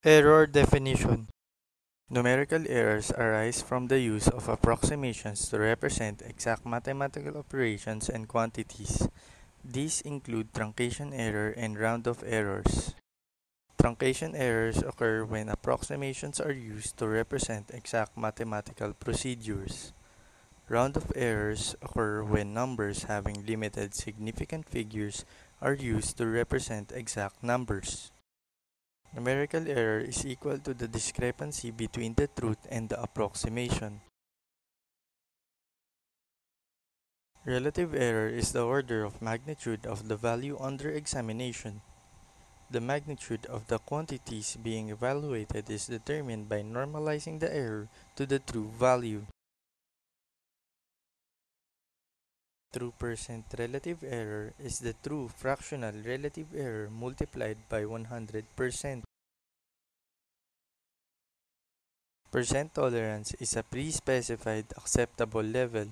Error definition. Numerical errors arise from the use of approximations to represent exact mathematical operations and quantities. These include truncation error and round-off errors. Truncation errors occur when approximations are used to represent exact mathematical procedures. Round-off errors occur when numbers having limited significant figures are used to represent exact numbers. Numerical error is equal to the discrepancy between the truth and the approximation. Relative error is the order of magnitude of the value under examination. The magnitude of the quantities being evaluated is determined by normalizing the error to the true value. True percent relative error is the true fractional relative error multiplied by 100%. Percent tolerance is a pre-specified acceptable level.